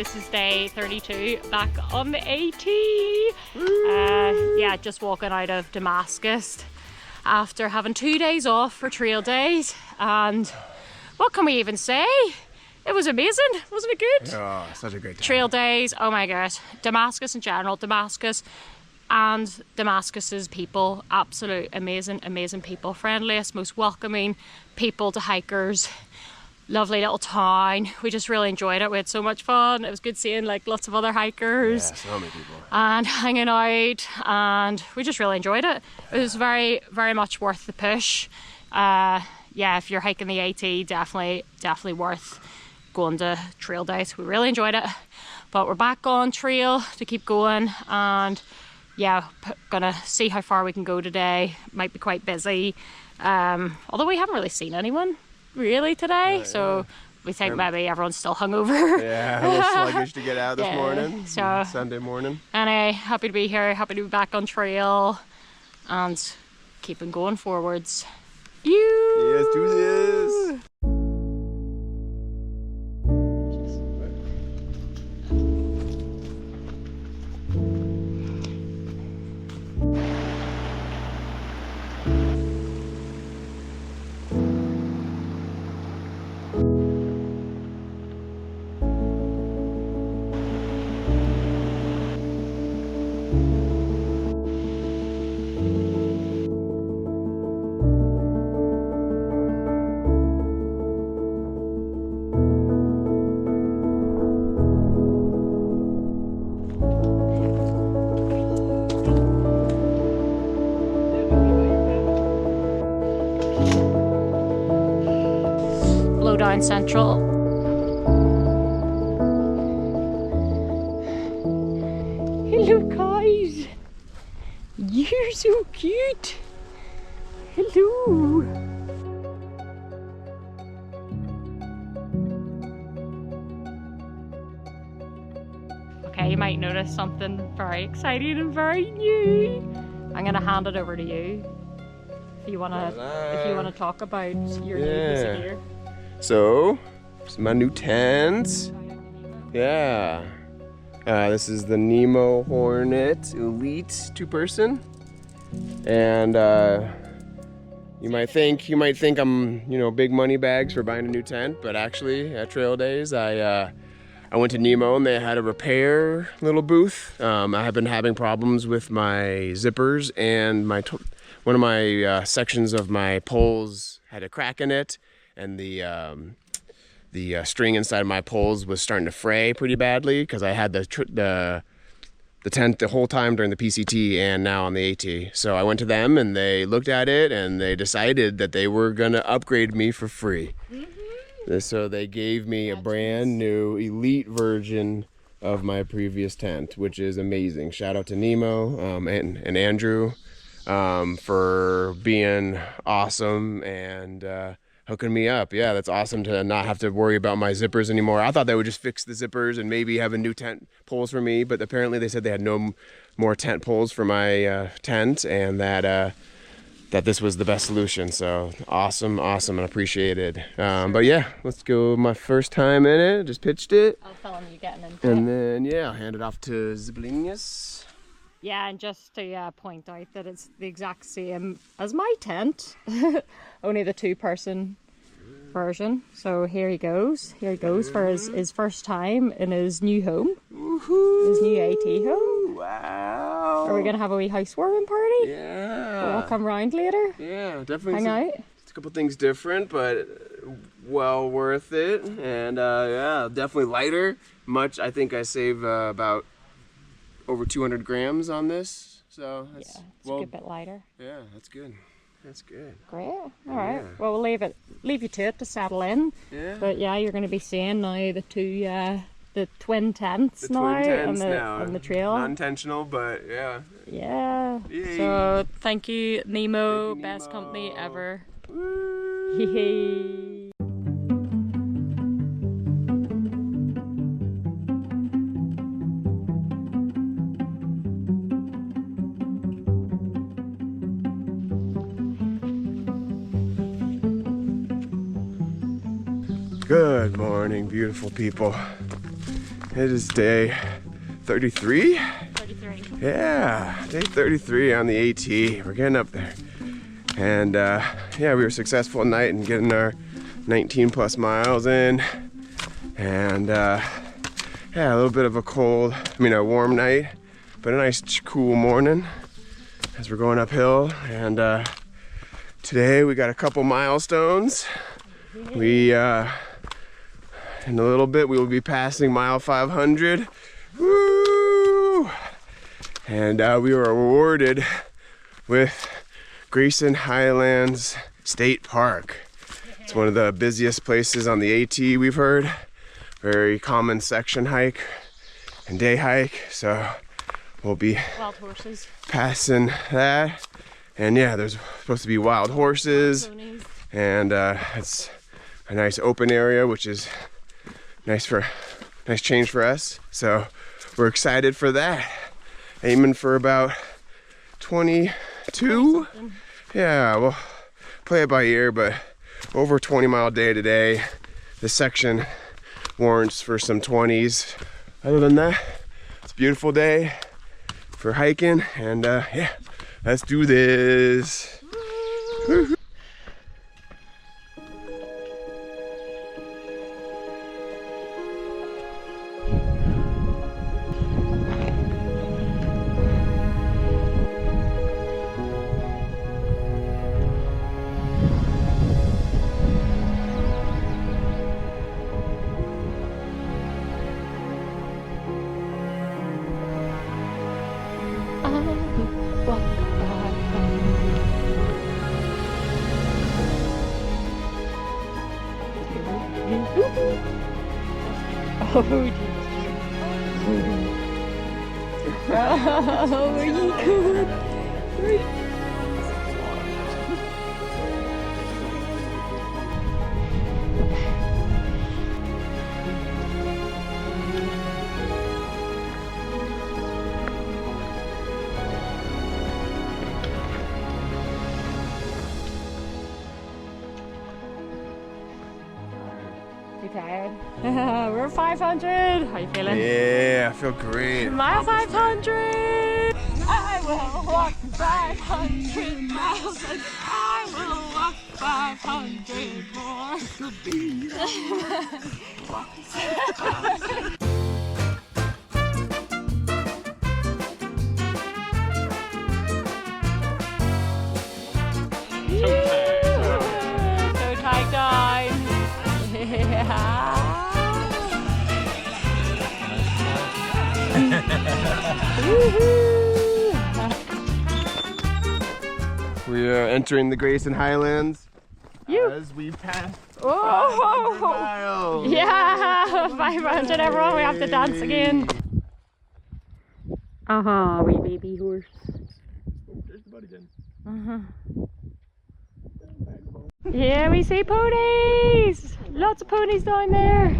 This is day 32 back on the AT. Yeah, just walking out of Damascus after having 2 days off for trail days, and what can we even say? It was amazing, wasn't it good? Oh, such a great time. Trail days, oh my gosh. Damascus in general, Damascus and Damascus's people, absolute amazing people. Friendliest, most welcoming people to hikers. Lovely little town. We just really enjoyed it. We had so much fun. It was good seeing like lots of other hikers. Yeah, so many people. And hanging out, and we just really enjoyed it. It was very much worth the push. Yeah, if you're hiking the AT, definitely worth going to trail days. We really enjoyed it. But we're back on trail to keep going, and yeah, gonna see how far we can go today. Might be quite busy. Although we haven't really seen anyone really today, so we think maybe everyone's still hungover. Yeah, a little sluggish to get out this morning. So Sunday morning. Anyway, happy to be here, happy to be back on trail and keeping going forwards. Let's do this. Down Central. Hello guys, you're so cute. Hello. Okay, you might notice something very exciting and very new. I'm gonna hand it over to you if you wanna talk about your new piece of gear. So, this is my new tent. Yeah. This is the Nemo Hornet Elite 2-person. And you might think I'm, big money bags for buying a new tent, but actually at trail days I went to Nemo and they had a repair little booth. I have been having problems with my zippers, and one of my sections of my poles had a crack in it. And the string inside my poles was starting to fray pretty badly because I had the tent the whole time during the PCT and now on the AT. So I went to them and they looked at it and they decided that they were gonna upgrade me for free. So they gave me a brand new elite version of my previous tent, which is amazing. Shout out to Nemo and Andrew for being awesome and hooking me up. Yeah, that's awesome to not have to worry about my zippers anymore. I thought they would just fix the zippers and maybe have a new tent poles for me, but apparently they said they had no more tent poles for my tent, and that this was the best solution. So awesome and appreciated. But yeah, let's go. My first time in it, just pitched it. I'll tell them you're getting into and then I'll hand it off to Ziblinius. Yeah, and just to point out that it's the exact same as my tent, only the 2-person version. So here he goes for his first time in his new home. Woohoo! His new AT home. Wow! Are we gonna have a wee housewarming party? Yeah. We'll all come round later. Yeah, definitely. Hang out. It's a couple things different, but well worth it. And yeah, definitely lighter. I think I save about over 200 grams on this, so that's, yeah, it's a good bit lighter. Yeah, that's good. Great. All right. Well, we'll leave you to it to settle in. Yeah. But yeah, you're going to be seeing now the twin tents now on the trail. Non-intentional, but yeah. Yeah. Yay. So thank you, Nemo. Best company ever. Yay. Good morning, beautiful people. It is day 33? 33. Yeah, day 33 on the AT. We're getting up there. And yeah, we were successful at night in getting our 19 plus miles in. And yeah, a little bit of a a warm night, but a nice cool morning as we're going uphill. And today we got a couple milestones. We, in a little bit, we will be passing mile 500. Woo! And we were awarded with Grayson Highlands State Park. It's one of the busiest places on the AT, we've heard. Very common section hike and day hike. So we'll be Wild horses. passing that. And yeah, there's supposed to be wild horses. Ponies. And it's a nice open area, which is nice change for us. So we're excited for that. Aiming for about 22. Yeah, we'll play it by ear, but over 20-mile day today. This section warrants for some 20s. Other than that, it's a beautiful day for hiking, and yeah, let's do this. Woo-hoo. Oh, Jesus. Oh, are you good? You tired? We're 500. How you feeling? Yeah, I feel great. Mile 500. I will walk 500 miles and I will walk 500 more. Toe tag time. We are entering the Grayson Highlands as we pass 500 miles. Yeah, 500 everyone, we have to dance again. Wee baby horse. There's the buddy then. Yeah, we see ponies! Lots of ponies down there.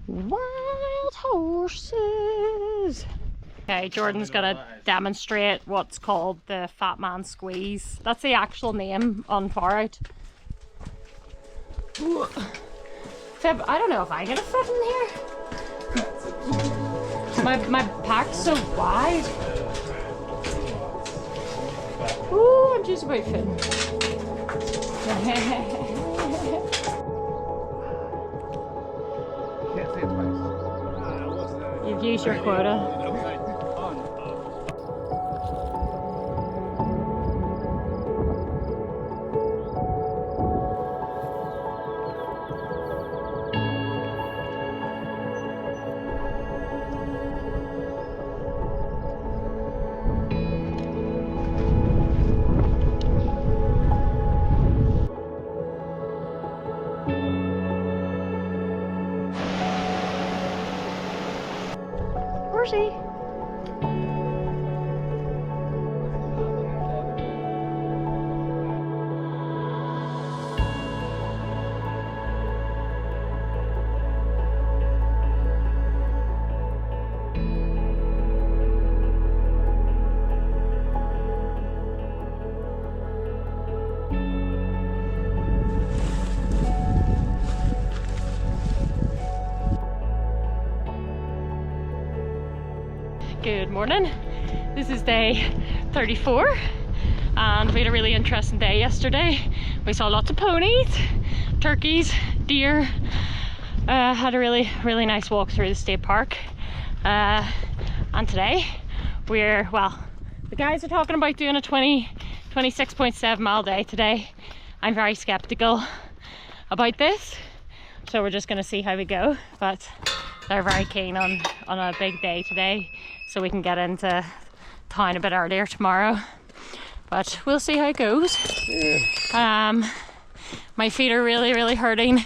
Wild horses. Okay, Jordan's gonna demonstrate what's called the Fat Man Squeeze. That's the actual name on Far Out. Fib, I don't know if I'm gonna fit in here. My pack's so wide. Ooh, I'm just about fitting. You've used your quota. Horsey. Good morning. This is day 34 and we had a really interesting day yesterday. We saw lots of ponies, turkeys, deer. Had a really nice walk through the state park. And today well, the guys are talking about doing a 26.7 mile day today. I'm very skeptical about this, so we're just going to see how we go, but they're very keen on a big day today so we can get into town a bit earlier tomorrow, but we'll see how it goes. My feet are really hurting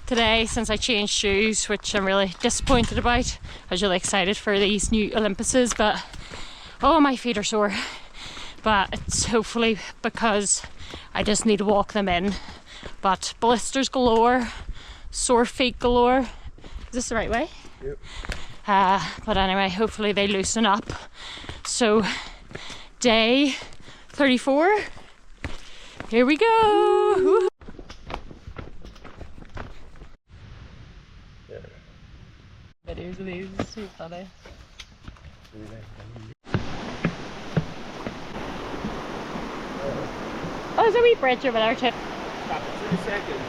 today since I changed shoes, which I'm really disappointed about. I was really excited for these new Olympuses, but oh, my feet are sore. But it's hopefully because I just need to walk them in. But blisters galore, sore feet galore. Is this the right way? Yep. But anyway, hopefully they loosen up. So day 34, here we go. Woo. Videos of these are so funny. Oh, there's a wee bridge over there too. Stop for 3 seconds,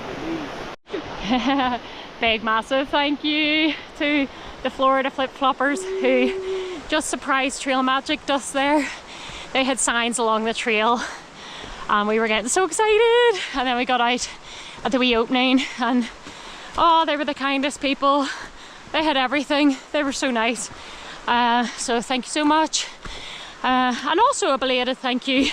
please. Big massive thank you to the Florida flip-floppers who just surprised Trail Magic us there. They had signs along the trail and we were getting so excited, and then we got out at the wee opening and oh, they were the kindest people. They had everything. They were so nice. So thank you so much. And also a belated thank you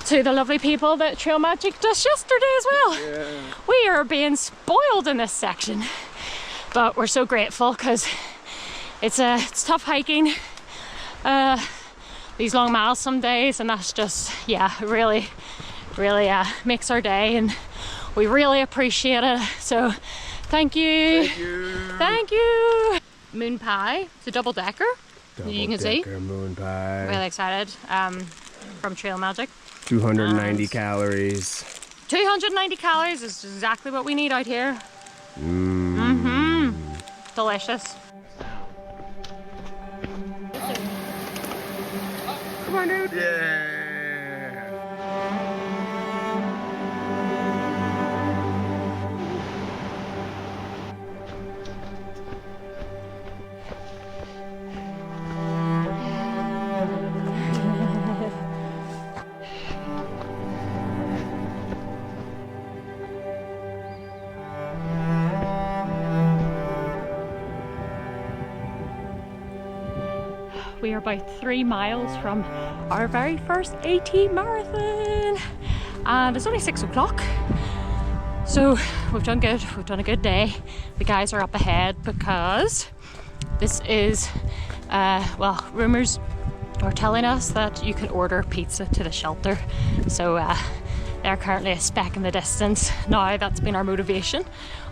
to the lovely people that Trail Magic us yesterday as well. Yeah. We are being spoiled in this section, but we're so grateful because it's tough hiking these long miles some days, and that's just, yeah, really makes our day, and we really appreciate it. So thank you. Thank you. Moon pie. It's a double-decker. You can see. Moon pie. Really excited. From Trail Magic. 290 calories. 290 calories is exactly what we need out here. Delicious. Come on, dude. Yeah. We are about 3 miles from our very first AT marathon, and it's only 6 o'clock, so we've done good. We've done a good day. The guys are up ahead because this is well, rumors are telling us that you can order pizza to the shelter, so they're currently a speck in the distance now. That's been our motivation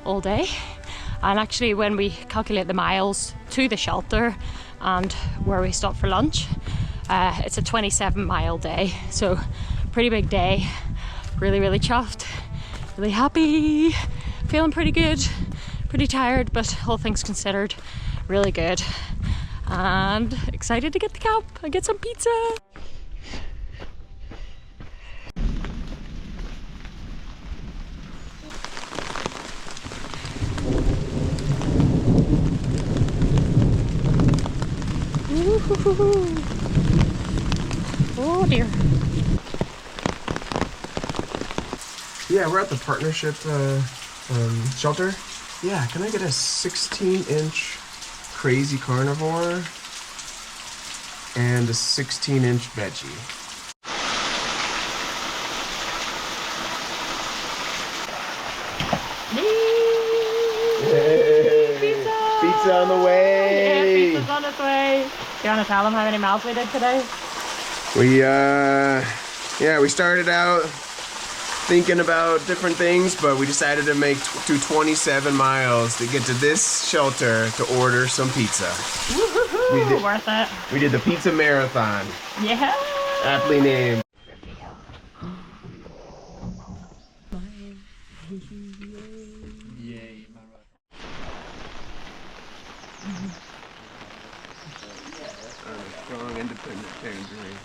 all day. And actually, when we calculate the miles to the shelter and where we stop for lunch, it's a 27-mile day, so pretty big day. Really chuffed, really happy, feeling pretty good, pretty tired, but all things considered, really good, and excited to get the camp and get some pizza. Oh dear. Yeah, we're at the partnership shelter. Yeah, can I get a 16-inch crazy carnivore and a 16-inch veggie? Hey, pizza on the way. Yeah, pizza's on its way. Do you want to tell them how many miles we did today? We started out thinking about different things, but we decided to do 27 miles to get to this shelter to order some pizza. Woohoo! Worth it. We did the pizza marathon. Yeah. Aptly named. Strong, independent tangerine.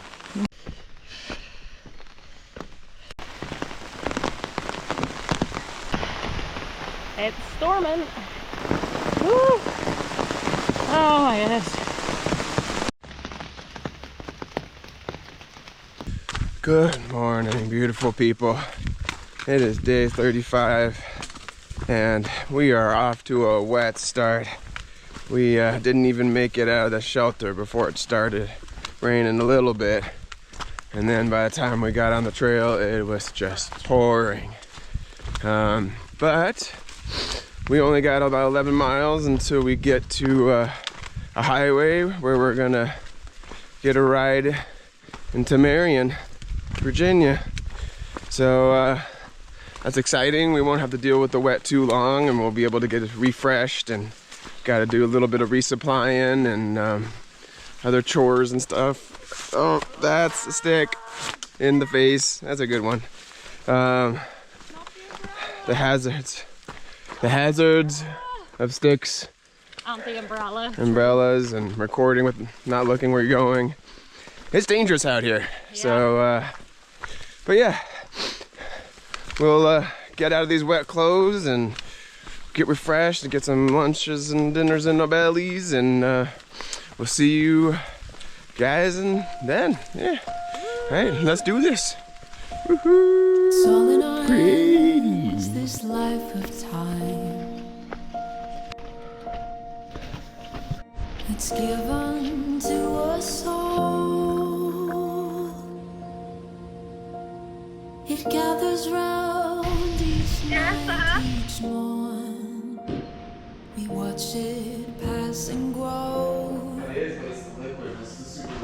It's storming. Woo! Oh my goodness. Good morning, beautiful people. It is day 35 and we are off to a wet start. We didn't even make it out of the shelter before it started raining a little bit. And then by the time we got on the trail, it was just pouring. But we only got about 11 miles until we get to a highway where we're gonna get a ride into Marion, Virginia. So that's exciting. We won't have to deal with the wet too long and we'll be able to get refreshed, and got to do a little bit of resupplying and other chores and stuff. Oh, that's a stick in the face. That's a good one. The hazards of sticks, umbrellas, and recording with not looking where you're going. It's dangerous out here. Yeah. So but yeah, we'll get out of these wet clothes and get refreshed and get some lunches and dinners in our bellies, and we'll see you guys and then. Yeah. All right, let's do this. Woohoo! It's all in our hands, this life of time. It's given to us all. It gathers round each night, each morn. We watch it pass and grow.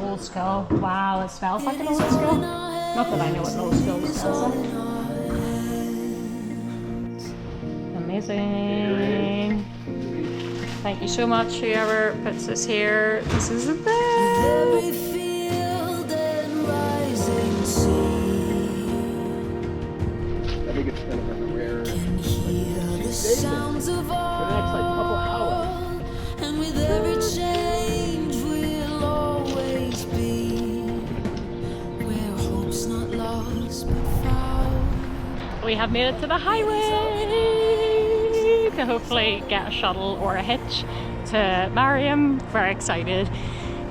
Old skull. Wow, it smells like an old skull. Not that I know what an old skull smells like. Amazing. Thank you so much, whoever puts this here. This is the best. Every field and rising sea. I think it's kind of everywhere. Can hear the sounds of all. And with every change we'll always be where hope's not lost but found. We have made it to the highway to hopefully get a shuttle or a hitch to Marion. Very excited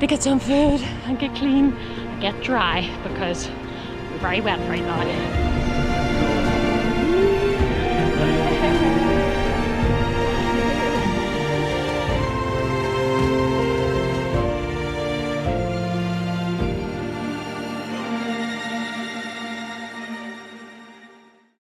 to get some food and get clean and get dry because we're very wet right now.